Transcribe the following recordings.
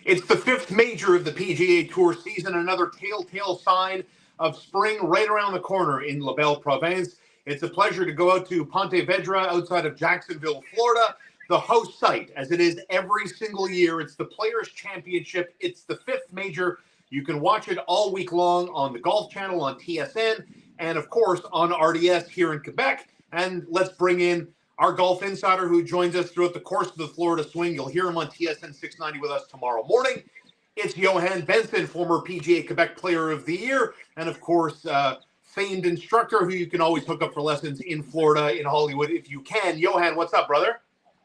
It's the fifth major of the PGA Tour season, another telltale sign of spring right around the corner in La Belle Province. It's a pleasure to go out to Ponte Vedra outside of Jacksonville, Florida, the host site, as it is every single year. It's the Players' Championship. It's the fifth major. You can watch it all week long on the Golf Channel, on TSN, and, of course, on RDS here in Quebec. And let's bring in our golf insider who joins us throughout the course of the Florida Swing. You'll hear him on TSN 690 with us tomorrow morning. It's Yohann Benson, former PGA Quebec Player of the Year, and, of course, famed instructor who you can always hook up for lessons in Florida, in Hollywood, if you can. Yohann, what's up, brother?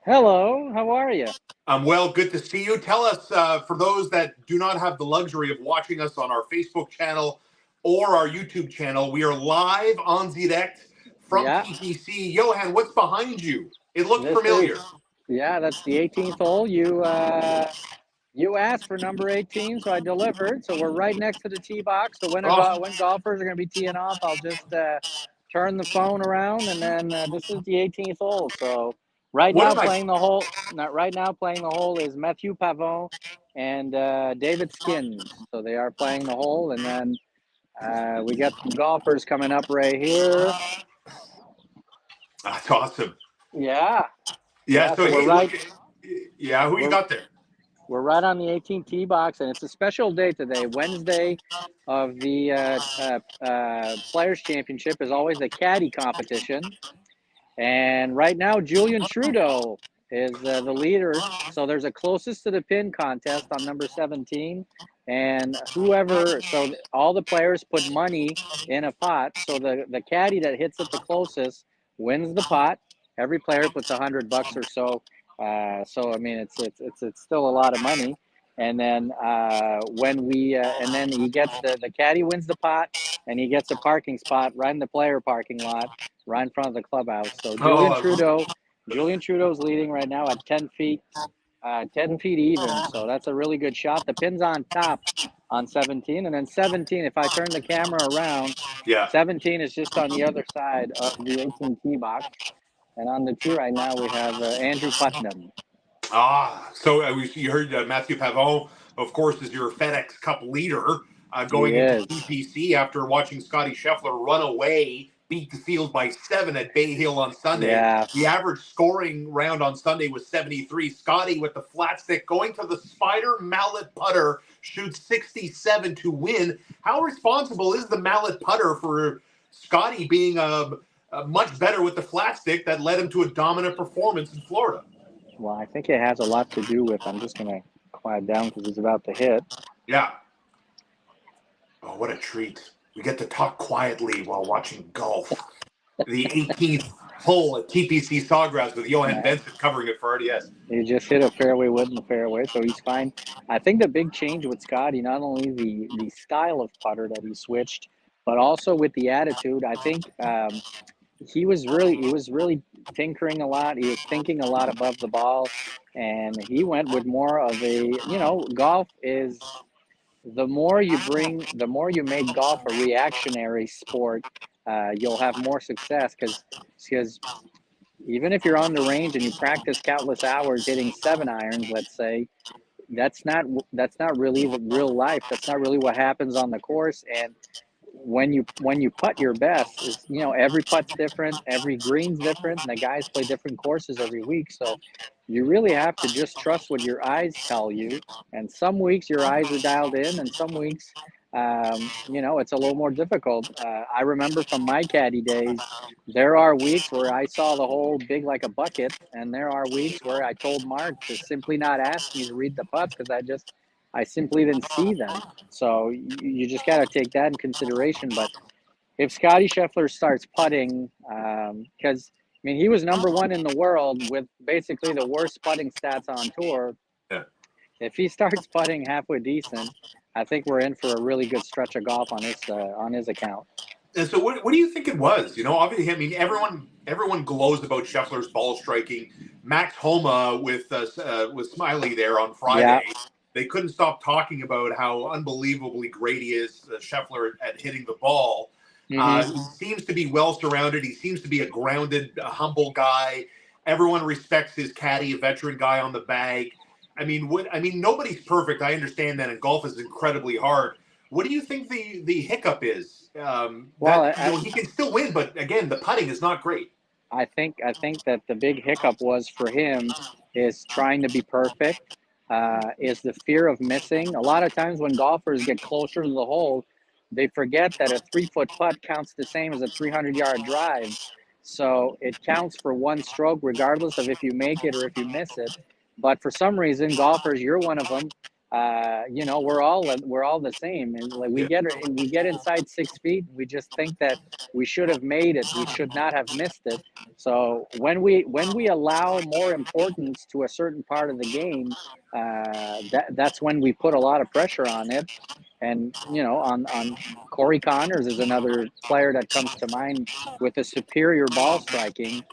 Hello, how are you? I'm well, good to see you. Tell us, for those that do not have the luxury of watching us on our Facebook channel or our YouTube channel, we are live on direct from TPC. Yohann, what's behind you? It looks familiar. That's the 18th hole. You asked for number 18, so I delivered. So we're right next to the tee box. So when golfers are going to be teeing off, I'll just turn the phone around, and then this is the 18th hole. So right now playing the hole is Matthew Pavon and David Skins. So they are playing the hole, and then we got some golfers coming up right here. That's awesome. Yeah. So we're right. Who you got there? We're right on the 18th tee box, and it's a special day today. Wednesday of the Players' Championship is always the caddy competition. And right now, Julian Trudeau is the leader. So there's a closest to the pin contest on number 17. And so all the players put money in a pot. So the caddy that hits it the closest wins the pot. Every player puts $100 or so. So I mean, it's still a lot of money. And then and then he gets the caddy wins the pot, and he gets a parking spot right in the player parking lot, right in front of the clubhouse. So Julian Trudeau's leading right now at 10 feet. 10 feet even, so that's a really good shot. The pin's on top on 17, and then 17, if I turn the camera around, 17 is just on the other side of the 18 tee box. And on the tee right now, we have Andrew Putnam. So you heard Matthew Pavon, of course, is your FedEx Cup leader going into TPC after watching Scottie Scheffler run away, beat the field by 7 at Bay Hill on Sunday. Yeah. The average scoring round on Sunday was 73. Scottie with the flat stick going to the spider mallet putter, shoots 67 to win. How responsible is the mallet putter for Scottie being much better with the flat stick that led him to a dominant performance in Florida? Well, I think it has a lot to do with, I'm just going to quiet down because he's about to hit. Yeah. Oh, what a treat. We get to talk quietly while watching golf. The 18th hole at TPC Sawgrass with Yohann Benson covering it for RDS. He just hit a fairway wood in the fairway, so he's fine. I think the big change with Scottie, not only the style of putter that he switched, but also with the attitude. I think he was really tinkering a lot. He was thinking a lot above the ball, and he went with more of a, golf is, the more you make golf a reactionary sport, you'll have more success because even if you're on the range and you practice countless hours hitting 7-irons, let's say, that's not really real life. That's not really what happens on the course. And when you putt your best, is every putt's different, every green's different, and the guys play different courses every week. So you really have to just trust what your eyes tell you. And some weeks your eyes are dialed in, and some weeks, it's a little more difficult. I remember from my caddy days, there are weeks where I saw the hole big like a bucket, and there are weeks where I told Mark to simply not ask me to read the putts because I simply didn't see them. So you just got to take that in consideration. But if Scottie Scheffler starts putting, because, he was number 1 in the world with basically the worst putting stats on tour. Yeah. If he starts putting halfway decent, I think we're in for a really good stretch of golf on his account. And so what do you think it was? Obviously, everyone glows about Scheffler's ball striking. Max Homa with Smiley there on Friday. Yeah. They couldn't stop talking about how unbelievably great he is, Scheffler, at hitting the ball. Mm-hmm. He seems to be well-surrounded. He seems to be a grounded, humble guy. Everyone respects his caddy, a veteran guy on the bag. I mean, nobody's perfect. I understand that, and golf is incredibly hard. What do you think the hiccup is? Well, He can still win, but again, the putting is not great. I think that the big hiccup was for him is trying to be perfect, is the fear of missing. A lot of times when golfers get closer to the hole, they forget that a 3 foot putt counts the same as a 300-yard drive. So it counts for one stroke, regardless of if you make it or if you miss it. But for some reason, golfers, you're one of them. We're all the same, and like Yeah. we get inside 6 feet, we just think that we should have made it, we should not have missed it. So when we allow more importance to a certain part of the game, that's when we put a lot of pressure on it. And on Corey Connors is another player that comes to mind with a superior ball striking.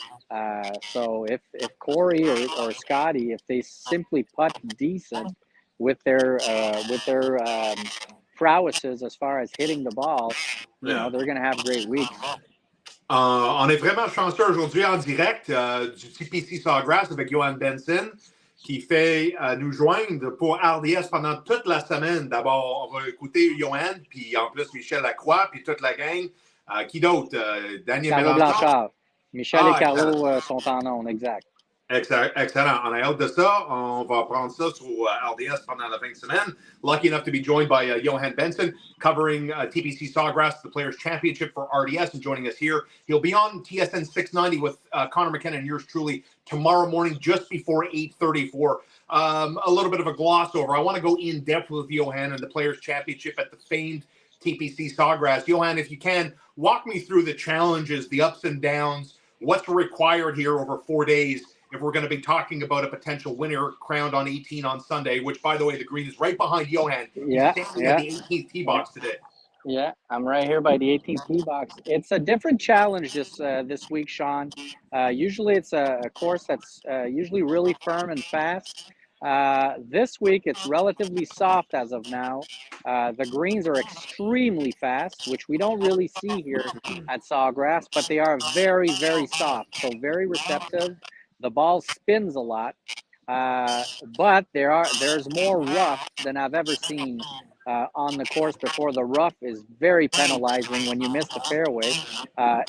So if Corey or Scotty, if they simply putt decent with their prowesses as far as hitting the ball, Yeah. they're going to have great weeks. On est vraiment chanceux aujourd'hui en direct du TPC Sawgrass avec Yohann Benson qui fait nous joindre pour RDS pendant toute la semaine. D'abord, on va écouter Yohann, puis en plus Michel Lacroix, puis toute la gang. Qui d'autre? Daniel Carlo Mélenchon? Blanchard. Michel et Excellent. Carlo sont en ondes, exact. Excellent. On a hâte de ça. On va prendre ça sur RDS pendant la fin de semaine. Lucky enough to be joined by Yohann Benson, covering TPC Sawgrass, the Players' Championship for RDS, and joining us here. He'll be on TSN 690 with Connor McKenna and yours truly tomorrow morning, just before 8:30 for a little bit of a gloss over. I want to go in depth with Yohann and the Players' Championship at the famed TPC Sawgrass. Yohann, if you can, walk me through the challenges, the ups and downs, what's required here over 4 days if we're going to be talking about a potential winner crowned on 18 on Sunday, which, by the way, the green is right behind Yohann. Yeah, He's standing at the 18th tee box today. Yeah, I'm right here by the 18th tee box. It's a different challenge this week, Sean. Usually it's a course that's usually really firm and fast. This week it's relatively soft as of now. The greens are extremely fast, which we don't really see here at Sawgrass, but they are very, very soft, so very receptive. The ball spins a lot, but there's more rough than I've ever seen on the course before. The rough is very penalizing when you miss the fairway.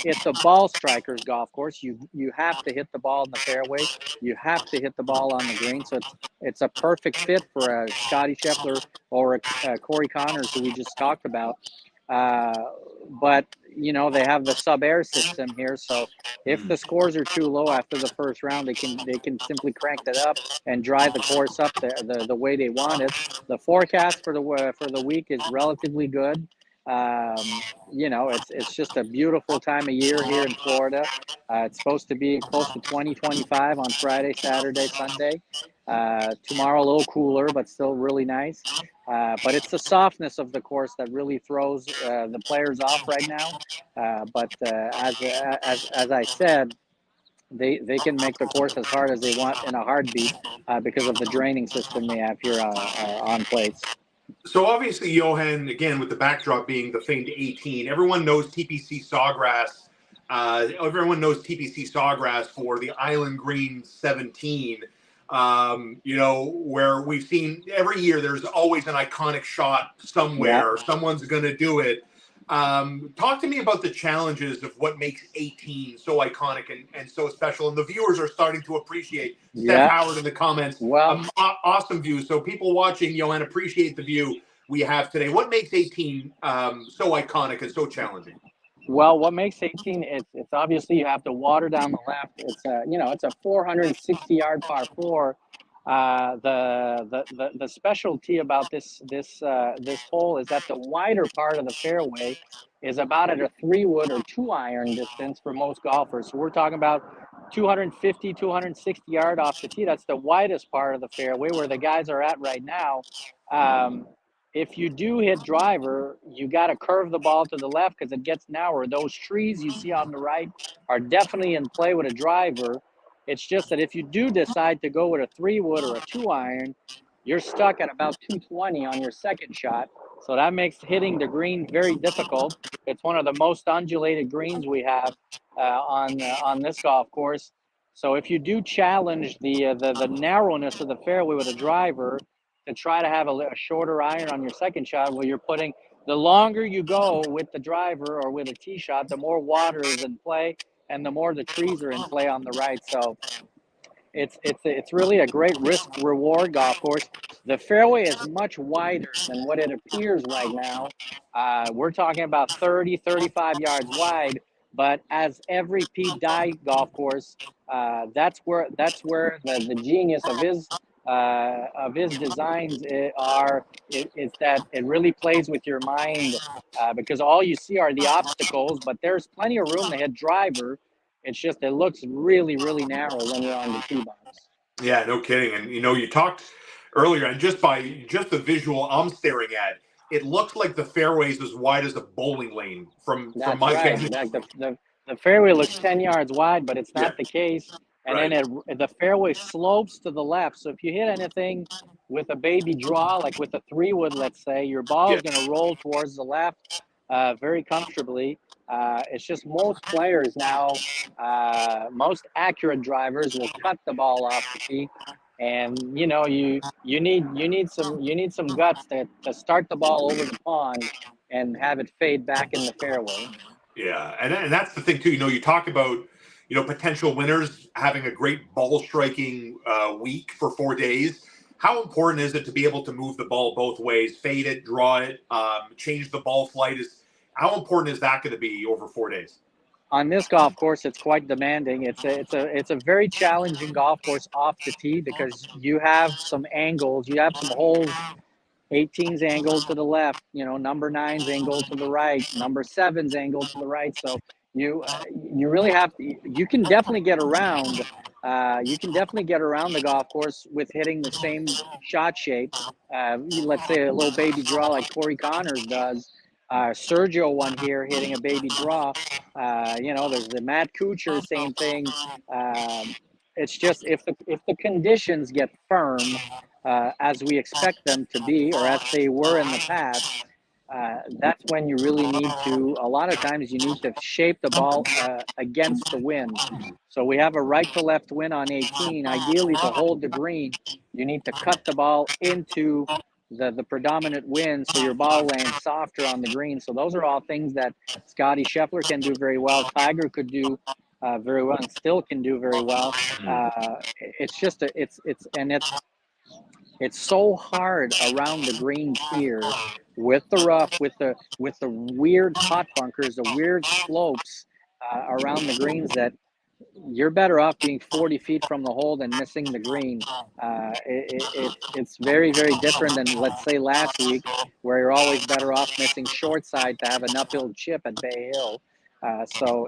It's a ball striker's golf course. You have to hit the ball in the fairway. You have to hit the ball on the green. So it's a perfect fit for a Scotty Scheffler or a Corey Connors, who we just talked about. But they have the sub-air system here, so if the scores are too low after the first round, they can simply crank that up and drive the course up the way they want it. The forecast for the week is relatively good. It's just a beautiful time of year here in Florida. It's supposed to be close to 20-25 on Friday, Saturday, Sunday. Tomorrow a little cooler, but still really nice. But it's the softness of the course that really throws the players off right now. But as I said, they can make the course as hard as they want in a heartbeat because of the draining system they have here on plates. So obviously, Yohann, again, with the backdrop being the famed 18, everyone knows TPC Sawgrass. Everyone knows TPC Sawgrass for the Island Green 17. Where we've seen every year there's always an iconic shot somewhere. Yeah. Someone's going to do it. Talk to me about the challenges of what makes 18 so iconic and so special. And the viewers are starting to appreciate Steph Howard in the comments. Well, awesome view. So people watching, Yohann, appreciate the view we have today. What makes 18 so iconic and so challenging? Well, what makes 18? It's obviously you have to water down the left. It's a 460-yard par four. The specialty about this hole is that the wider part of the fairway is about at a 3-wood or 2-iron distance for most golfers. So we're talking about 250, 260 yard off the tee. That's the widest part of the fairway where the guys are at right now. If you do hit driver, you got to curve the ball to the left because it gets narrower. Those trees you see on the right are definitely in play with a driver. It's just that if you do decide to go with a 3-wood or a 2-iron, you're stuck at about 220 on your second shot. So that makes hitting the green very difficult. It's one of the most undulated greens we have on this golf course. So if you do challenge the narrowness of the fairway with a driver to try to have a shorter iron on your second shot, well, you're putting the longer you go with the driver or with a tee shot, the more water is in play and the more the trees are in play on the right. So it's really a great risk reward golf course. The fairway is much wider than what it appears right now. We're talking about 30-35 yards wide, but as every Pete Dye golf course, that's where the genius of his designs is that it really plays with your mind, because all you see are the obstacles, but there's plenty of room to hit driver. It's just it looks really, really narrow when you're on the tee box. Yeah, no kidding. And you talked earlier, and just by just the visual I'm staring at, it looks like the fairway's as wide as a bowling lane from That's my right. vantage. Like the fairway looks 10 yards wide, but it's Yeah, not the case. And right. then the fairway slopes to the left. So if you hit anything with a baby draw, like with a 3-wood, let's say, your ball Yeah, is going to roll towards the left very comfortably. It's just most players now, most accurate drivers will cut the ball off the tee. And you need some guts to start the ball over the pond and have it fade back in the fairway. yeah, and that's the thing too. You talk about potential winners having a great ball striking week for 4 days. How important is it to be able to move the ball both ways, fade it, draw it, change the ball flight? How important is that going to be over 4 days? On this golf course, it's quite demanding. It's a very challenging golf course off the tee because you have some angles, you have some holes. 18's angled to the left, number 9's angled to the right, number 7's angled to the right. So you really have to. You can definitely get around. You can definitely get around the golf course with hitting the same shot shape. Let's say a little baby draw like Corey Connors does. Sergio one here hitting a baby draw. There's the Matt Kuchar, same thing. It's just if the conditions get firm, as we expect them to be, or as they were in the past, that's when you really need to, a lot of times, you need to shape the ball against the wind. So we have a right to left wind on 18. Ideally, to hold the green, you need to cut the ball into the predominant wind so your ball lands softer on the green. So those are all things that Scotty Scheffler can do very well. Tiger could do very well and still can do very well. It's just it's so hard around the greens here with the rough, with the weird pot bunkers, the weird slopes around the greens, that you're better off being 40 feet from the hole than missing the green. It's very, very different than, let's say, last week, where you're always better off missing short side to have an uphill chip at Bay Hill. So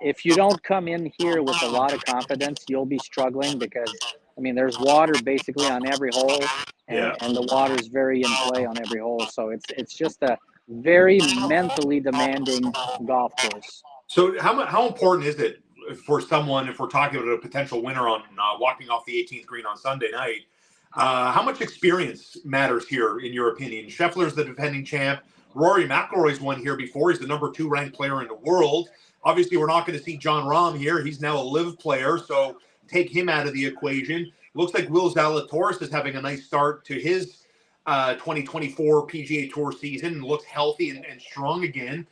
if you don't come in here with a lot of confidence, you'll be struggling because, I mean, there's water basically on every hole, Yeah. and the water's very in play on every hole. So it's just a very mentally demanding golf course. So how important is it for someone, if we're talking about a potential winner on walking off the 18th green on Sunday night? How much experience matters here, in your opinion? Scheffler's the defending champ. Rory McIlroy's won here before. He's the number 2 ranked player in the world. Obviously, we're not going to see John Rahm here. He's now a live player, so take him out of the equation. Looks like Will Zalatoris is having a nice start to his 2024 PGA Tour season. Looks healthy and strong again.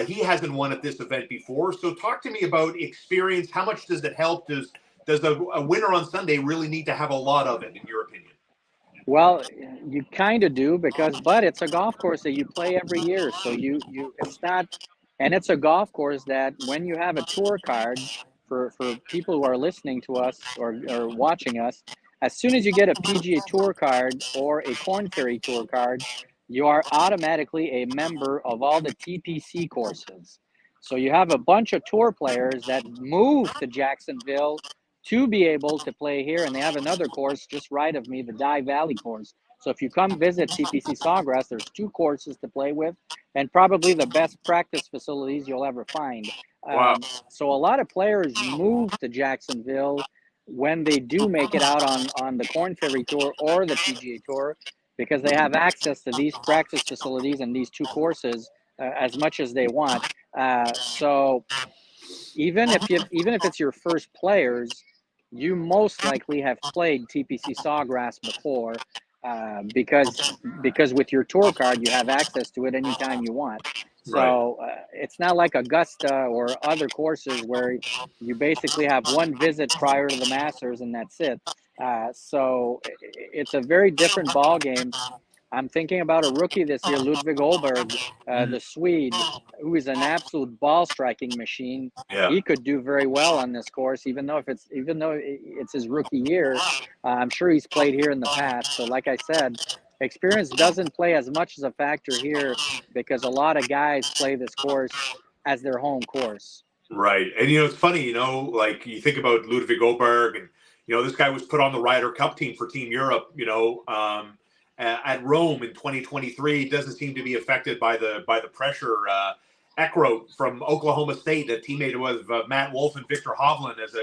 He hasn't won at this event before. So talk to me about experience. How much does it help? Does a winner on Sunday really need to have a lot of it, in your opinion? Well, you kind of do, but it's a golf course that you play every year. So it's not, and it's a golf course that when you have a tour card, for people who are listening to us or watching us, as soon as you get a PGA Tour card or a Corn Ferry Tour card, you are automatically a member of all the TPC courses. So you have a bunch of tour players that move to Jacksonville to be able to play here, and they have another course just right of me, the Dye Valley course. So if you come visit TPC Sawgrass, there's 2 courses to play with, and probably the best practice facilities you'll ever find. Wow. So a lot of players move to Jacksonville when they do make it out on the Corn Ferry Tour or the PGA Tour, because they have access to these practice facilities and these 2 courses as much as they want. So even if it's your first players, you most likely have played TPC Sawgrass before, because with your tour card you have access to it anytime you want. Right. So it's not like Augusta or other courses where you basically have one visit prior to the Masters and that's it. So it's a very different ball game. I'm thinking about a rookie this year, Ludwig Olberg, the Swede, who is an absolute ball striking machine. Yeah. He could do very well on this course, even though it's his rookie year. I'm sure he's played here in the past. So, like I said, experience doesn't play as much as a factor here because a lot of guys play this course as their home course. Right. And, it's funny, like you think about Ludwig Oberg, and, this guy was put on the Ryder Cup team for Team Europe, at Rome in 2023. Doesn't seem to be affected by the pressure. Eckroat from Oklahoma State, a teammate with Matt Wolf and Victor Hovland as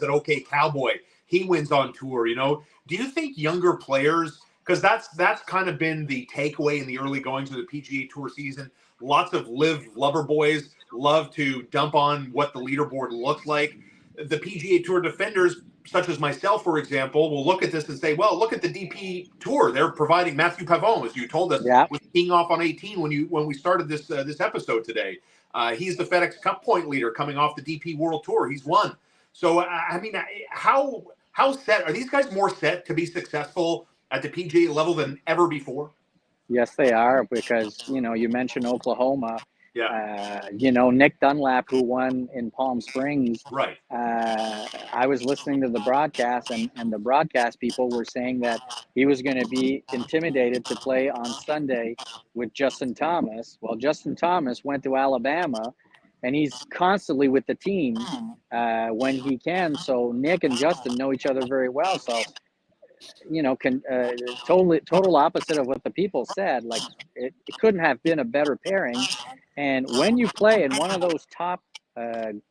an OK Cowboy. He wins on tour. Do you think younger players, because that's kind of been the takeaway in the early goings of the PGA Tour season, lots of live lover boys love to dump on what the leaderboard looks like. The PGA Tour defenders, such as myself, for example, will look at this and say, well, look at the DP Tour. They're providing Matthew Pavon, as you told us, was keying off on 18 when we started this episode today. He's the FedEx Cup point leader coming off the DP World Tour. He's won. So, how set are these guys? More set to be successful at the PGA level than ever before? Yes, they are, because, you mentioned Oklahoma. Yeah. Nick Dunlap, who won in Palm Springs. Right. I was listening to the broadcast, and the broadcast people were saying that he was going to be intimidated to play on Sunday with Justin Thomas. Well, Justin Thomas went to Alabama, and he's constantly with the team when he can. So Nick and Justin know each other very well. So, total opposite of what the people said. Like it couldn't have been a better pairing. And when you play in one of those top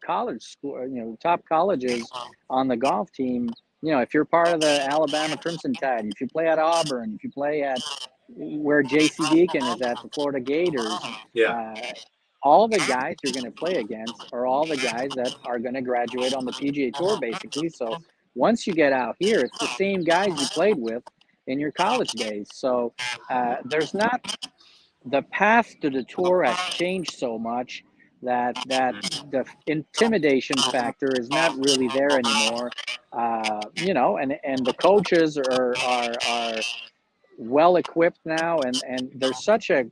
college school, top colleges on the golf team, if you're part of the Alabama Crimson Tide, if you play at Auburn, if you play at where JC Deacon is at the Florida Gators, all the guys you're going to play against are all the guys that are going to graduate on the PGA Tour, basically. So once you get out here, it's the same guys you played with in your college days. So there's not, the path to the tour has changed so much that the intimidation factor is not really there anymore. And the coaches are well equipped now, and there's such a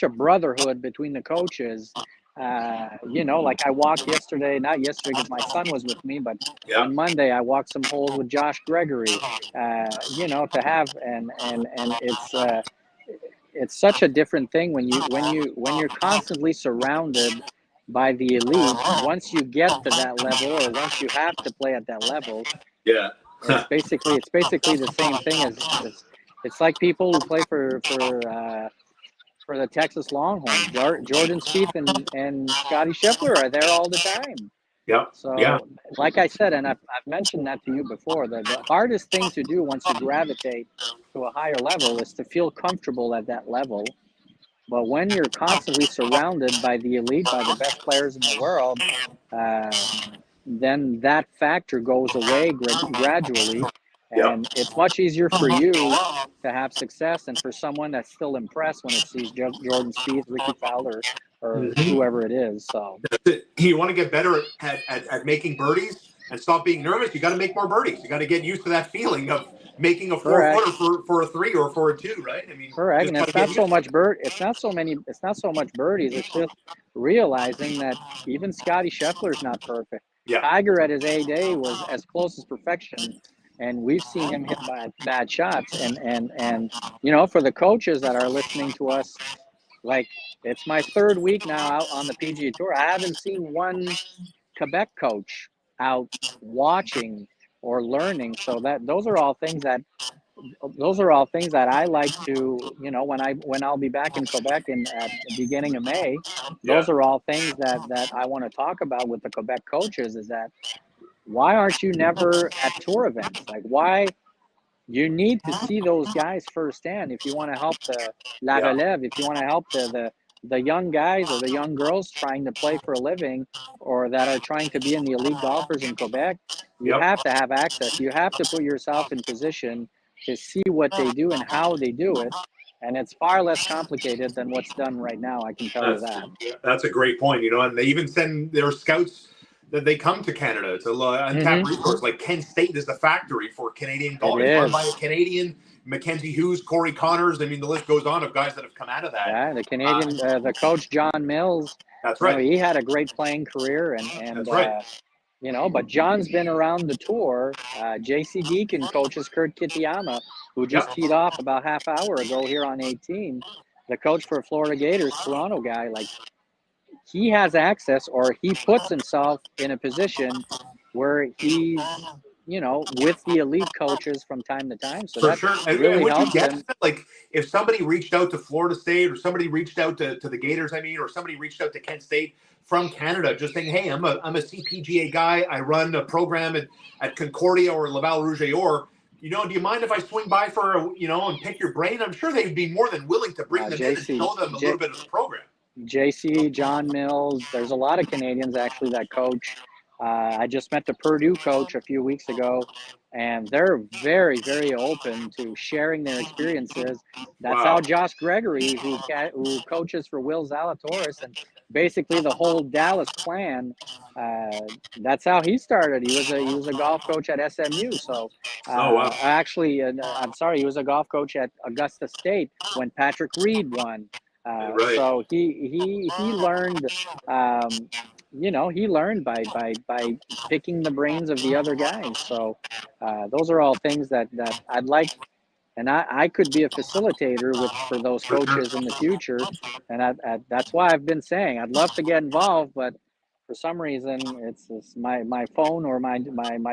brotherhood between the coaches. Like I walked not yesterday because my son was with me, but on Monday I walked some holes with Josh Gregory, to have, and it's such a different thing when you're constantly surrounded by the elite. Once you get to that level, or once you have to play at that level, it's basically the same thing as it's like people who play for the Texas Longhorns. Jordan Spieth and Scotty Scheffler are there all the time. So, like I said, and I've mentioned that to you before, the hardest thing to do once you gravitate to a higher level is to feel comfortable at that level. But when you're constantly surrounded by the elite, by the best players in the world, then that factor goes away gradually. And it's much easier for you to have success and for someone that's still impressed when it sees Jordan Spieth, Ricky Fowler, or whoever it is. So you want to get better at making birdies and stop being nervous. You got to make more birdies. You got to get used to that feeling of making a 4-footer for a 3 or for a 2, right? I mean, correct. And it's not so much It's not so much birdies. It's just realizing that even Scotty Scheffler's not perfect. Tiger at his A-Day was as close as perfection, and we've seen him hit bad shots. And for the coaches that are listening to us, like, it's my 3rd week now out on the PGA Tour. I haven't seen one Quebec coach out watching or learning. So those are all things that I like to, when I'll be back in Quebec at the beginning of May. Those are all things that I want to talk about with the Quebec coaches. Is that, why aren't you never at tour events? Like, why? You need to see those guys firsthand if you want to help the La Relève, if you want to help the the young guys or the young girls trying to play for a living or that are trying to be in the elite golfers in Quebec, you Yep. have to have access. You have to put yourself in position to see what they do and how they do it. And it's far less complicated than what's done right now. I can tell you that. That's a great point. And they even send their scouts that they come to Canada. It's an untapped resource. Like Kent State is a factory for Canadian golf. It's run by a Canadian, Mackenzie Hughes, Corey Connors. I mean, the list goes on of guys that have come out of that. Yeah, the Canadian, the coach John Mills. That's right. He had a great playing career, and that's right. But John's been around the tour. J.C. Deacon coaches Kurt Kitayama, who just teed off about half hour ago here on 18. The coach for Florida Gators, Toronto guy, like he has access, or he puts himself in a position where he's, with the elite coaches from time to time. So that really helps him. Like if somebody reached out to Florida State, or somebody reached out to the Gators, or somebody reached out to Kent State from Canada, just saying, hey, I'm a CPGA guy. I run a program at Concordia or Laval Rouge Or. Do you mind if I swing by for and pick your brain? I'm sure they'd be more than willing to bring them in and show them a little bit of the program. JC, John Mills, there's a lot of Canadians actually that coach. I just met the Purdue coach a few weeks ago, and they're very, very open to sharing their experiences. That's how Josh Gregory, who coaches for Will Zalatoris and basically the whole Dallas clan, that's how he started. He was a golf coach at SMU. So actually, I'm sorry, he was a golf coach at Augusta State when Patrick Reed won. So he learned, he learned by picking the brains of the other guys. So those are all things that I'd like, and I could be a facilitator for those coaches in the future. And that's why I've been saying I'd love to get involved, but for some reason it's my phone or my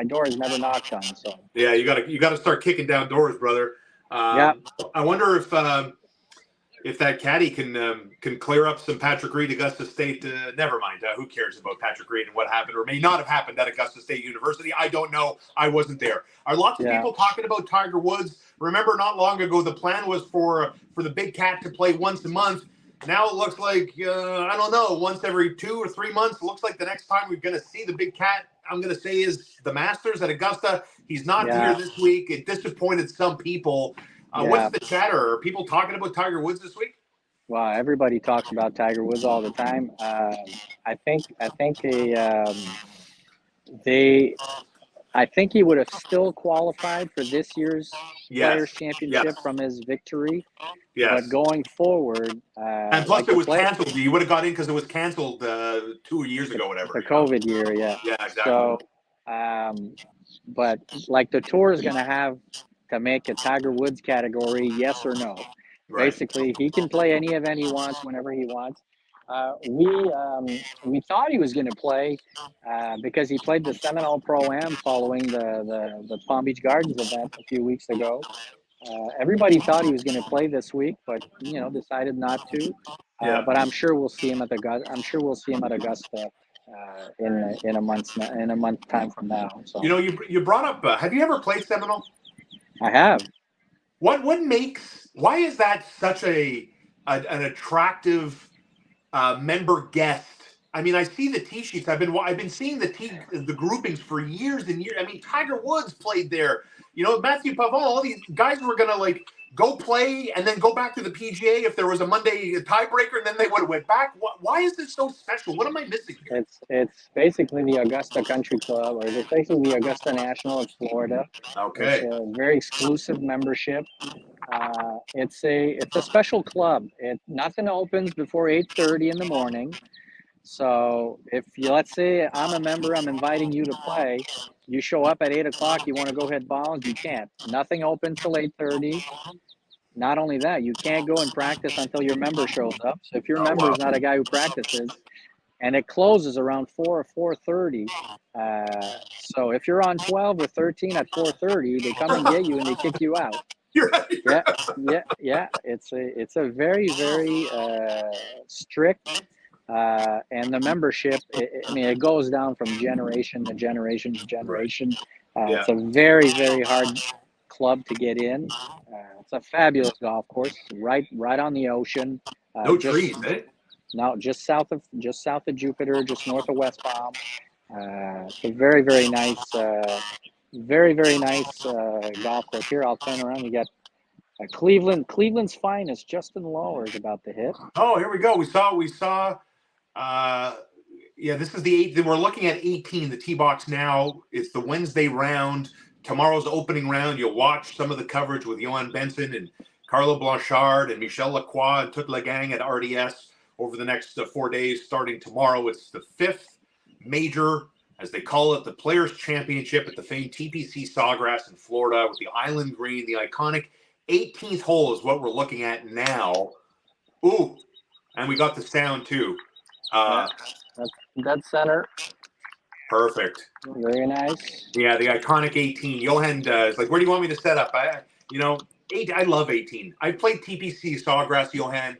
door is never knocked on. So yeah, you gotta start kicking down doors, brother. I wonder if that caddy can clear up some Patrick Reed, Augusta State. Never mind. Who cares about Patrick Reed and what happened or may not have happened at Augusta State University? I don't know. I wasn't there. Are lots of people talking about Tiger Woods? Remember, not long ago, the plan was for the big cat to play once a month. Now it looks like, I don't know, once every 2 or 3 months. It looks like the next time we're going to see the big cat, I'm going to say, is the Masters at Augusta. He's not here this week. It disappointed some people. What's the chatter? Are people talking about Tiger Woods this week? Well, everybody talks about Tiger Woods all the time. I think he would have still qualified for this year's Players Championship from his victory. But going forward, and plus it was canceled. He would have got in because it was canceled 2 years ago, whatever. The COVID year, yeah, exactly. So, but like the tour is going to have to make a Tiger Woods category, yes or no. Right. Basically, he can play any event he wants whenever he wants. We thought he was going to play because he played the Seminole Pro-Am following the Palm Beach Gardens event a few weeks ago. Everybody thought he was going to play this week, but decided not to. But I'm sure we'll see him at Augusta in a month time from now. So you brought up. Have you ever played Seminole? I have. Why is that such an attractive member guest? I mean, I see the tee sheets. I've been seeing the groupings for years and years. I mean, Tiger Woods played there. Matthew Pavon, all these guys were gonna go play and then go back to the PGA if there was a Monday tiebreaker, and then they would have went back. Why is this so special? What am I missing here? It's basically the Augusta Country Club, or it's basically the Augusta National of Florida. Okay. It's a very exclusive membership. It's a special club. Nothing opens before 8:30 in the morning. So let's say I'm a member, I'm inviting you to play. You show up at 8 o'clock, you want to go hit balls, you can't. Nothing opens till 8:30. Not only that, you can't go and practice until your member shows up. So if your member is not a guy who practices, and it closes around 4 or 4:30. So if you're on 12 or 13 at 4:30, they come and get you and they kick you out. Yeah. It's a very, very strict. And the membership, it goes down from generation to generation to generation. It's a very, very hard club to get in. It's a fabulous golf course, right on the ocean. No trees, eh? No, just south of Jupiter, just north of West Palm. It's a very, very nice, very nice golf course. Here, I'll turn around. You got Cleveland's finest, Justin Lower is about to hit. Oh, here we go. We saw. Yeah, this is the 8th. We're looking at 18, the tee box now. It's the Wednesday round. Tomorrow's opening round. You'll watch some of the coverage with Yohann Benson and Carlo Blanchard and Michel Lacroix and toute la gang at RDS over the next 4 days. Starting tomorrow, it's the 5th major, as they call it, the Players' Championship at the famed TPC Sawgrass in Florida with the Island Green. The iconic 18th hole is what we're looking at now. Ooh, and we got the sound too. That's dead center. Perfect. Very nice. Yeah, the iconic 18. Yohann is like, where do you want me to set up? I love 18. I played TPC Sawgrass, Yohann,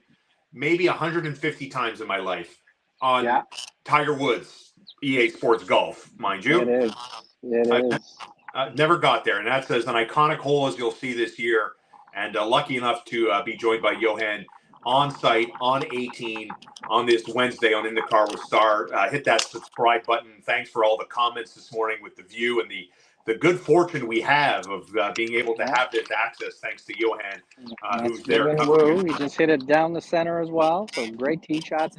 maybe 150 times in my life on Tiger Woods, EA Sports Golf, mind you. It is. Never got there, and that's as an iconic hole as you'll see this year. And lucky enough to be joined by Yohann on site on 18 on this Wednesday on In the Car with Star. Hit that subscribe button. Thanks for all the comments this morning with the view and the good fortune we have of being able to have this access thanks to Yohann, who's there. He just hit it down the center as well. So great tee shots.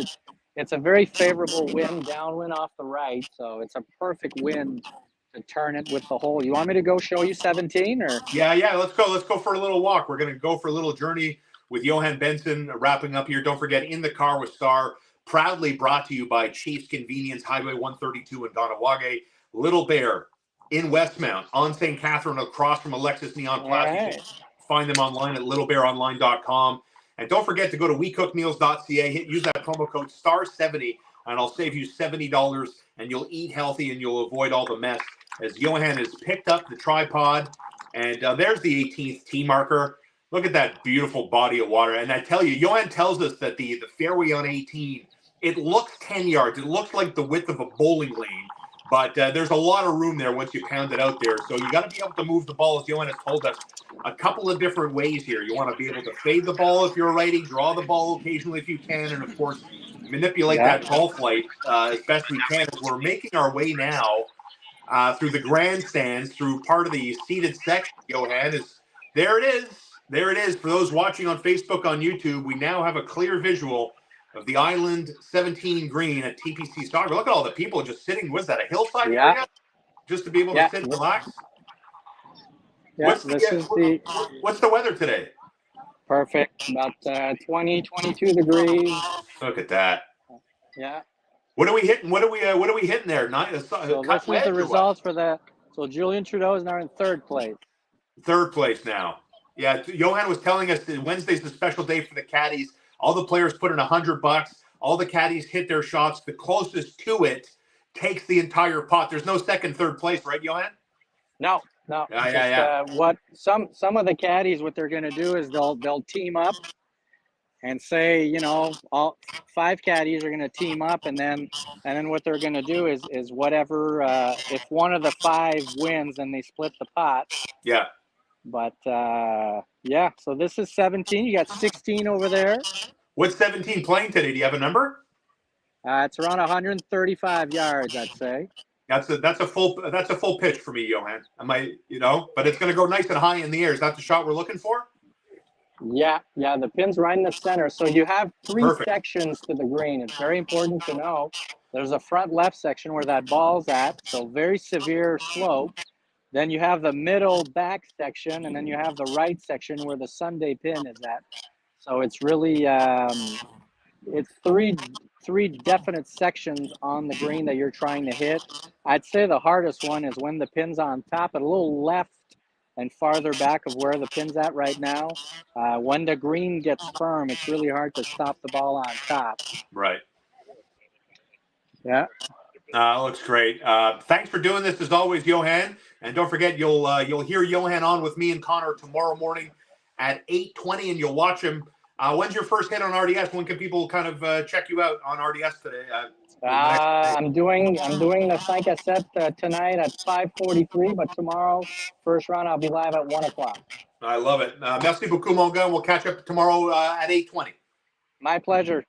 It's a very favorable wind, downwind off the right. So it's a perfect wind to turn it with the hole. You want me to go show you 17 or? Yeah. Let's go. Let's go for a little walk. We're going to go for a little journey with Yohann Benson wrapping up here. Don't forget, In the Car with Star, proudly brought to you by Chief's Convenience, Highway 132 in Ganawage, Little Bear in Westmount, on St. Catherine, across from Alexis Neon Plaza. You can find them online at littlebearonline.com. And don't forget to go to WeCookMeals.ca. Use that promo code STAR70, and I'll save you $70, and you'll eat healthy, and you'll avoid all the mess. As Yohann has picked up the tripod, and there's the 18th tee marker. Look at that beautiful body of water. And I tell you, Yohann tells us that the fairway on 18, it looks 10 yards. It looks like the width of a bowling lane. But there's a lot of room there once you pound it out there. So you got to be able to move the ball, as Yohann has told us, a couple of different ways here. You want to be able to fade the ball if you're a righty, draw the ball occasionally if you can, and, of course, manipulate that ball flight as best we can. As we're making our way now through the grandstands, through part of the seated section, Yohann, there it is. There it is. For those watching on Facebook, on YouTube, we now have a clear visual of the Island 17 green at TPC Soccer. Look at all the people just sitting. Was that a hillside area? Just to be able to sit and relax? Yeah, what's the weather today? Perfect. About 20, 22 degrees. Look at that. Yeah. What are we hitting? What are we hitting there? So this is the results for that. So Julian Trudeau is now in third place. Third place now. Yeah, Yohann was telling us that Wednesday's the special day for the caddies. All the players put in $100. All the caddies hit their shots. The closest to it takes the entire pot. There's no second, third place, right, Yohann? No. What some of the caddies, what they're going to do is they'll team up and say, all 5 caddies are going to team up, and then what they're going to do is whatever. If one of the 5 wins, then they split the pot. Yeah. But, so this is 17. You got 16 over there. What's 17 playing today? Do you have a number? It's around 135 yards, I'd say. That's a full pitch for me, Yohann. But it's going to go nice and high in the air. Is that the shot we're looking for? Yeah. The pin's right in the center. So you have 3 sections to the green. It's very important to know. There's a front left section where that ball's at, so very severe slope. Then you have the middle back section, and then you have the right section where the Sunday pin is at. So it's really it's three definite sections on the green that you're trying to hit. I'd say the hardest one is when the pin's on top, a little left and farther back of where the pin's at right now. When the green gets firm, it's really hard to stop the ball on top. Right. Yeah. Looks great. Thanks for doing this as always, Yohann. And don't forget, you'll hear Yohann on with me and Connor tomorrow morning at 8:20, and you'll watch him. When's your first hit on RDS? When can people kind of check you out on RDS today? I'm doing the 5 set tonight at 5:43, but tomorrow, first round, I'll be live at 1 o'clock. I love it. Merci beaucoup, mon gars. We'll catch up tomorrow at 8:20. My pleasure.